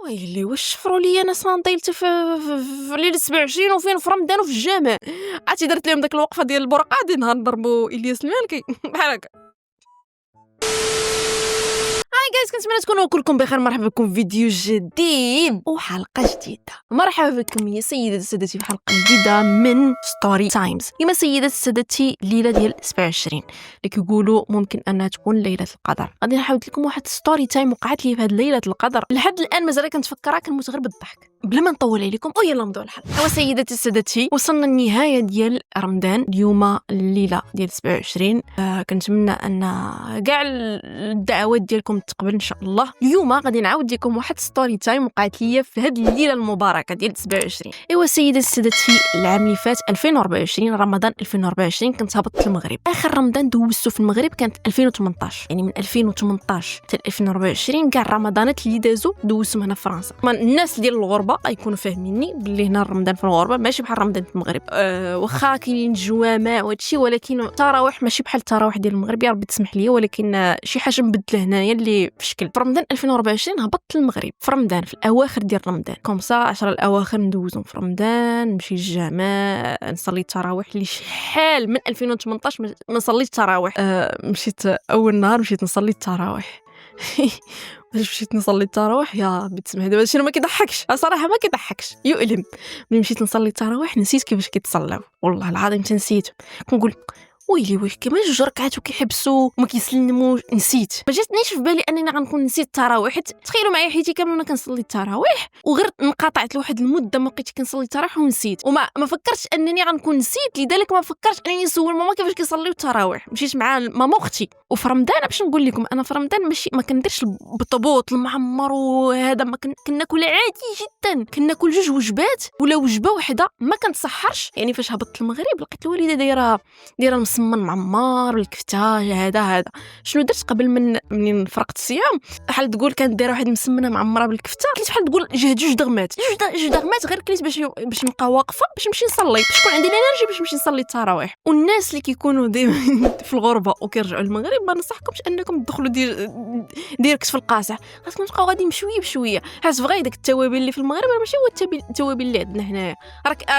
ويلي واش شفروا لي انا صنطيلت في ليله 27 وفين في رمضان وفي الجامع. عرفتي درت لهم داك الوقفه ديال البرقادي نهار نضربوا الياس المالكي بحال هكا. هاي جايز، كنتمنى تكونوا كلكم بخير. مرحبا بكم في فيديو جديد وحلقه جديده. مرحبا بكم يا سيداتي وسادتي في حلقه جديده من ستوري تايمز. يا سيداتي وسادتي، الليله ديال 27 اللي كيقولوا ممكن انها تكون ليله القدر. غادي نحاول لكم واحد ستوري تايم وقعت لي في هذه ليله القدر. لحد الان مازال كنتفكرها، كنموت غير بالضحك. بلا ما نطول عليكم ويلا نبداو الحلقه. سيداتي وسادتي، وصلنا النهايه ديال رمضان. اليوم الليله ديال 27. كنتمنى ان كاع الدعوات ديالكم تقبل ان شاء الله. اليوم غادي نعاود لكم واحد ستوري تايم وقعت لي في هذه الليله المباركه ديال 27. سيداتي وسادتي، العام اللي فات 2024 رمضان 2024 كنت هبطت المغرب. اخر رمضان دوزته في المغرب كانت 2018، يعني من 2018 حتى 2024 كاع الرمضانات اللي دازوا دوزتهم هنا في فرنسا. الناس ديال الغربه غيكونوا فاهميني باللي هنا رمضان في الغربه ماشي بحال رمضان في المغرب. واخا كاينين الجوامع وهادشي، ولكن التراويح ماشي بحال التراويح ديال المغرب، يا ربي تسمح لي، ولكن شي حاجه مبدله هنايا اللي في شكل. في رمضان 2024 هبطت المغرب في رمضان، في الاواخر ديال رمضان، كومسا 10 الاواخر ندوزهم في رمضان، نمشي للجامع، نصلي التراويح اللي شحال من 2018 ما صليت التراويح. مشيت اول نهار مشيت نصلي التراويح. مشيت نصلي التراويح، يا ربي تسمح دابا هادشي ما كيضحكش صراحه، ما كيضحكش، يؤلم. ملي مشيت نصلي التراويح نسيت كيفاش كيتصلاو، والله العظيم تنسيت. كنقول ويلي واش كيما جوج ركعات وكيحبسوا وما كيسلموش، نسيت. ما جاتنيش في بالي انني غنكون نسيت التراويح. تخيلوا معايا حياتي كامله وانا كنصلي التراويح، وغير انقطعت لواحد المده ما بقيتش كنصلي التراويح ونسيت، وما فكرتش انني غنكون نسيت. لذلك ما فكرتش انني نسول ماما كيفاش كيصليو التراويح. مشيت مع ماما اختي. وفي رمضان باش نقول لكم، انا في رمضان ماشي ما كنديرش البطبوط المعمر وهذا، ما كناكل عادي جدا. كناكل جوج وجبات ولا وجبه واحده، ما كنتسحرش. يعني فاش هبطت المغرب لقيت الوالده دايره مسمن معمر والكفته هذا. شنو درت قبل من فرقت الصيام؟ بحال تقول كانت دايره واحد المسمنه معمره بالكفته، كنت بحال تقول جوج دغمات غير كليت باش نبقى واقفه باش نمشي نصلي، باش تكون عندي الانرجي باش نمشي نصلي التراويح. والناس اللي كيكونوا دائما في الغربه وكيرجعوا للمغرب، ما ننصحكمش انكم تدخلوا ديركت في القاصح. خاصكم تبقاو غاديين بشويه بشويه، حيت بغا داك التوابل اللي في المغرب ماشي هو التوابل اللي عندنا هنايا. راك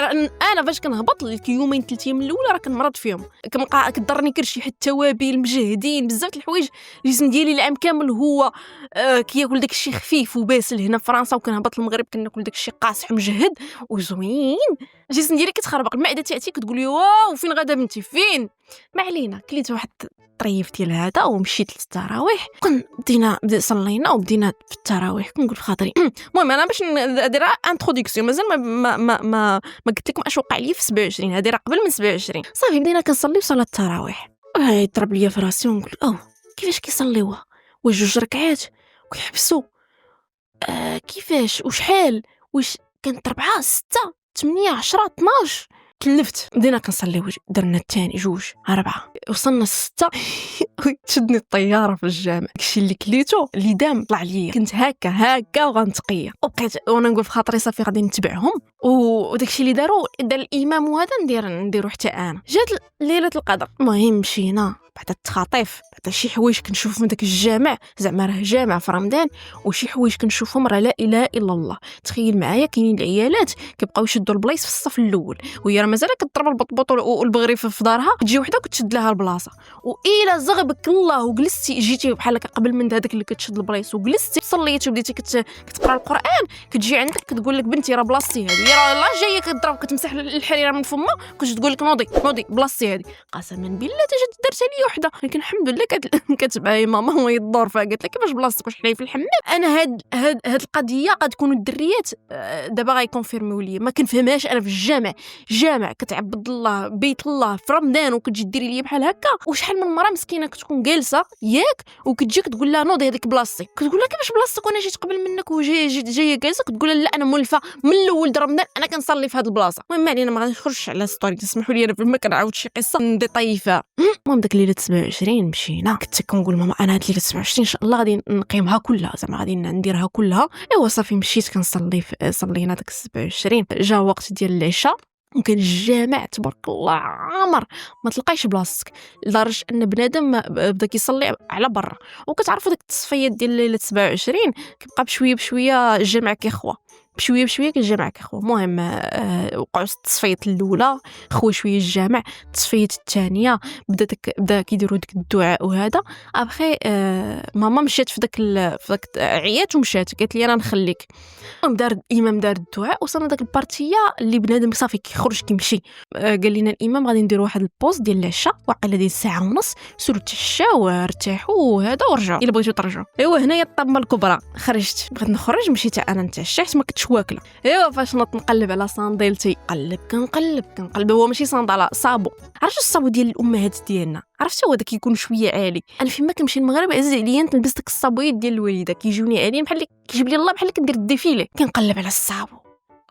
انا فاش كنهبط اليومين 3 ايام الاولى راه كنمرض فيهم، كنبقى كضرني كرشي، حيت التوابل مجهدين بزاف الحوايج. الجسم ديالي العام كامل هو كياكل داك الشيء خفيف وباسل هنا في فرنسا، وكنهبط المغرب كناكل داك الشيء قاصح ومجهد وزوين. الجسم ديالي كتخربق، المعده تاعتي كتقول لي واو فين غادا بنتي فين. ما علينا، كليت واحد طريف ديال هذا ومشيت للتراويح. بدينا صلينا وبدينا في التراويح. كنقول في خاطري المهم انا باش ندير انتروداكسيون، مازال ما قلت لكم اش وقع لي في 27. هذه راه قبل من 27. صافي بدينا كنصلي صلاه التراويح. يضرب لي في راسي ونقول كيفاش كيصليوها؟ واش جوج ركعات ويحبسوا؟ كيفاش وشحال؟ واش كانت 4 6 8 10 12؟ تلفت. بدينا كنصليو، درنا الثاني 2 4 وصلنا 6. تشدني الطياره في الجامع. داكشي اللي كليتو اللي دام طلع ليا، كنت هكا وغنتقيه، وبقيت وانا نقول في خاطري صافي غادي نتبعهم. وداكشي اللي دار الامام وهذا نديرو حتى انا. جات ليله القدر، المهم مشينا بعد التخاطيف، بعد شي حوايج كنشوف من داك الجامع، زعما راه جامع في رمضان، وشي حوايج كنشوفهم راه لا اله الا الله. تخيل معايا كاينين العيالات كيبقاو يشدوا البلايص في الصف الاول، وهي راه مازال كضرب البطبوط والبغريف في دارها، تجي وحده وتشد لها البلاصه، والا زغبك الله وجلستي جيتي بحال هكا قبل من هذاك اللي كتشد البلايص وجلستي صليتي وبديتي كتقرا القران، كتجي عندك كتقول لك بنتي راه بلاصتي هذه، راه لا جايه كتضرب كتمسح الحريره من فمها، كتقول لك نوضي بلاصتي هذه. قسما بالله تجد درت لي وحده، لكن الحمد لله كتبعي ماما وهي الدور فيها، قالت لك كيفاش بلاصتك واش حنايا في الحمام. انا هاد القضيه غاد تكونوا الدريات دابا غيكونفيرميو لي، ما كنفهمهاش. انا في الجامع كتعبد الله، بيت الله في رمضان، وكتجي ديري لي بحال هكا. وشحال من مره مسكينه كتكون جالسه ياك، وكتجيك تقول لها نوضي هذيك بلاصتي، كتقول لها كيفاش بلاصتك وانا جيت قبل منك وجايه جالسه، كتقول لها لا انا مولفه من الاول د رمضان انا كنصلي في هذه البلاصه. المهم علينا ما غنخرجش على ستوري، تسمحوا لي انا فما كنعاود شي قصه ديطاي فيها. المهم داك ليله 27 مشينا، كنت كنقول ماما انا هاد ليله 27 ان شاء الله غادي نقيمها كلها، زعما غادي نديرها كلها. ايوا صافي مشيت كنصلي، صلينا داك 27. جا وقت ديال العشاء، وكان الجامع تبارك الله عامر ما تلقايش بلاصتك، لدرجه ان بنادم بدا كيصلي على برا. وكتعرفوا ديك التصفيات ديال ليله 27 كيبقى بشويه بشويه الجامع كيخوى، بشويه بشويه الجامع كيخوى. المهم وقعوا التصفيات الاولى خوا شويه الجامع، التصفيات الثانيه بدا كيديروا ديك الدعاء وهذا. ابخي ماما مشات في داك عيات ومشات قالت لي انا نخليك. دار الامام دار الدعاء وصلنا داك البارتيه اللي بنادم صافي كيخرج كيمشي. قال لنا الامام غادي نديروا واحد البوز ديال العشاء واقيلا ديال ساعه ونص، سولوا تشاو ارتاحوا وهذا ورجعوا الا بغيتوا ترجعوا. ايوا هنايا الطامه الكبرى، خرجت بغيت نخرج مشيت انا نتعشيت ما كنتش واكله. ايوا فاش نط نقلب على صنديلتي كنقلب هو ماشي صنداله صابو. عرفتوا الصابو ديال الامهات ديالنا؟ عرفتوا هو داك كيكون شويه عالي. انا فيما كنمشي المغرب عزيز عليا نلبس داك الصابويات ديال الوالده كيجوني عاليين بحال كيجيب لي الله بحال كندير الديفيلي. كنقلب على الصابو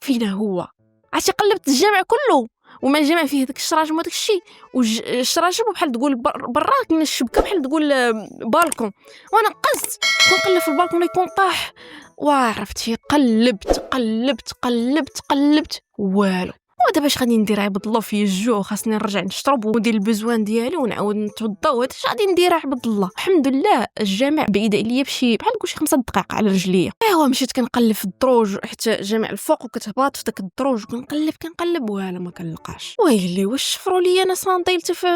فينا هو. عرفتي قلبت الجامع كله وما الجامع فيه داك الشراجم وداك الشيء والشراجم بحال تقول برا كاين الشبكه بحال تقول بالكون. وانا قزت كنقلب في البالكون يكون طاح. وعرفتي قلبت والو. ودابا اش غادي ندير؟ عبد الله فيا الجوع خاصني نرجع نشرب وندير البزوان ديالي ونعاود نتوضا وهذا اش غادي ندير عبد الله؟ الحمد لله الجامع بعيد عليا بشي بحال نقول شي 5 دقائق على رجليا. ايوا مشيت كنقلب في الدروج حتى جامع الفوق وكتهبط في داك الدروج كنقلب ولا ما كنلقاش. ويلي واش شفروا لي انا صنديلتي في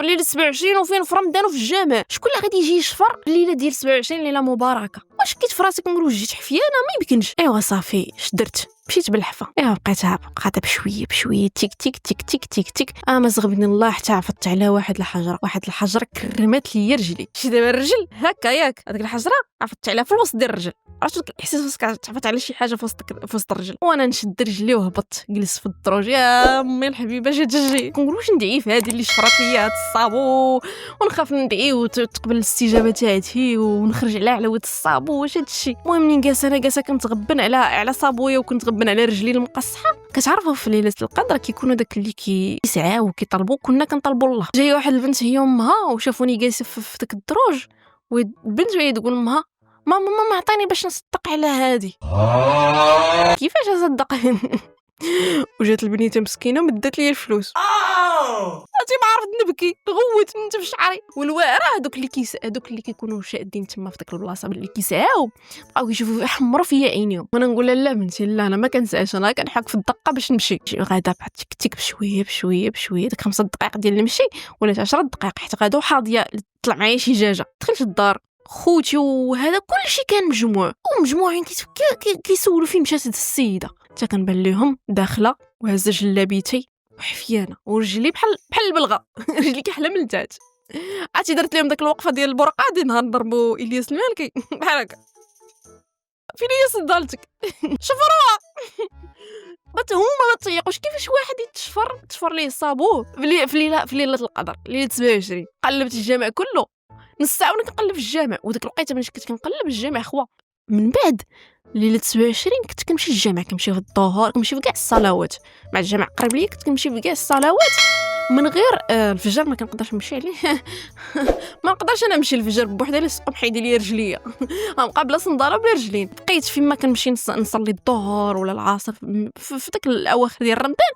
ليله 27 وفين في رمضان وفي الجامع؟ شكون اللي غادي يجي يشفر الليله ديال 27 ليله مباركه؟ واش كيت في راسك نقول جيت حفيانه ما يمكنش. ايوا صافي درت مشيت بالحفه. بقيتها بقات بشويه تيك تيك تيك تيك تيك تيك ما زغبني الله حتى عفت على واحد الحجره كرمات لي رجلي. شي دابا الرجل هكا ياك هذيك الحجره عفت عليها في الوسط ديال الرجل. عرفتوا الاحساس فاش تعفت على شي حاجه في وسط الرجل. وانا نشد رجلي وهبطت جلست في الدروج. يا امي الحبيبه جات تجي كنقول واش ندعي في هذه اللي شفرات لي هاد الصابو ونخاف ندعي وتقبل الاستجابه تاعتي ونخرج على ود الصابو واش هادشي. المهم منين جالسه كنت غبن على صابويا وكنت غبن على رجلي المقصحه. كتعرفوا في ليله القدر كيكونوا داك اللي كيسعاو وكيطلبوا كنا كنطلبوا الله. جاي واحد البنت هي امها وشافوني جالسه في داك الدروج والبنت وهي تقول امها ماما عطيني باش نصدق على هادي. كيفاش اصدق؟ وجات البنيته مسكينه ومدات لي الفلوس. عرفتي ما عرفت نبكي غوت انت في شعري. والواعره هذوك اللي كيكونوا شادين تما في ديك البلاصه اللي كيسعاو بقاو كيشوفوا يحمروا فيا عينيهم. وانا نقول لا بنتي لا انا ما كنسعاش انا كنحك في الدقه باش نمشي. غادا بحال تيك تيك بشويه ديك 5 دقائق ديال المشي ولا 10 دقائق حيت غادو حاضيه طلع معايا شي دجاجه. دخلت الدار خوتي وهذا كل شيء كان مجموعين كيسولوا فين مشات السيده. حتى كنبان لهم داخله وهزه جلابيتي وحفيانه ورجلي بحال البلغه رجلي كحله من التحت. عرفتي درت لهم داك الوقفه ديال البرقه دي نهار نضربوا الياس المالكي بحال هكا. فين هي صدالتك؟ شفروها. بس هما ما تيقوش كيفاش واحد تشفر ليه صابوه في ليله القدر ليله 27. قلبت الجامع كله نص ساعه وانا كنقلب في الجامع وديك الوقيته ملي كنت كنقلب الجامع خوا. من بعد ليله 27 كنت كنمشي للجامع كنمشي في الظهر كنمشي في كاع الصلوات مع الجامع قريب ليا كنت كنمشي في كاع الصلوات من غير الفجر ما كنقدرش نمشي عليه. ما نقدرش انا نمشي الفجر بوحدي لي سقم حيدي لي رجليا غنبقى بلا صنداله بلا رجلين. بقيت فيما كنمشي نصلي الظهر ولا العصر في داك الاواخر ديال رمضان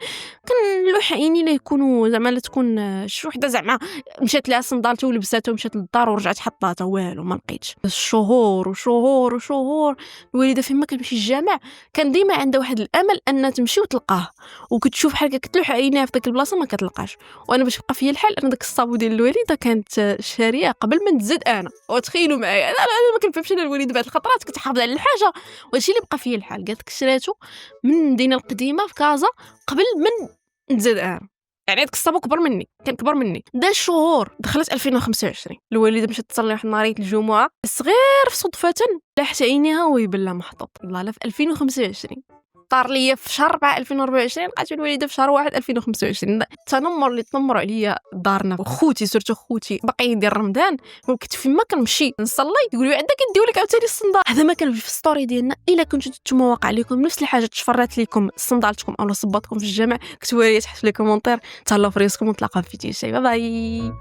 كنلوح عيني لا يكونوا زعما لا تكون شي وحده زعما مشات لها صندالته ولبساتها ومشات للدار ورجعت حطاتها والو ما لقيتش. شهور الوالده فيما كنمشي الجامع كان ديما عندها واحد الامل ان تمشي وتلقاه وكتشوف بحال كتلوح عينيها في داك البلاصه ما كتلقاش. وانا باش بقى فيا الحال انا داك الصابو ديال الوالده كانت شاريه قبل ما نتزاد انا. وتخيلوا معايا انا ما كنفهمش انا الوالده بعض الخطرات كنت حافظه على الحاجه وهادشي اللي بقى فيا الحال. قالت لك شريته من المدينه القديمه في كازا قبل من نتزاد انا. يعني داك الصابو كان كبر مني. دا شهور دخلت 2025 الوالده مشات تصلي واحد نهاريه الجمعه صغير صدفه لاحت عينيها وهي بلا محطوط والله لا في 2025 طار ليا في شهر 4 2024 لقيت الوالده في شهر 1 2025. التنمر اللي تنمروا عليا دارنا وخوتي سورتو خوتي باقي ديال رمضان وكنت فيما كنمشي نصلي يقولوا عندك كديو لك عاوتاني الصندال. هذا ما كان في الستوري ديالنا. الا كنتو نتوما واقع لكم نفس الحاجه تشفرات لكم صندالتكم او صباطكم في الجامع كتبوا لي تحت في لي كومونتير. تهلاو في راسكم ونتلاقاو في فيديو جاي. باي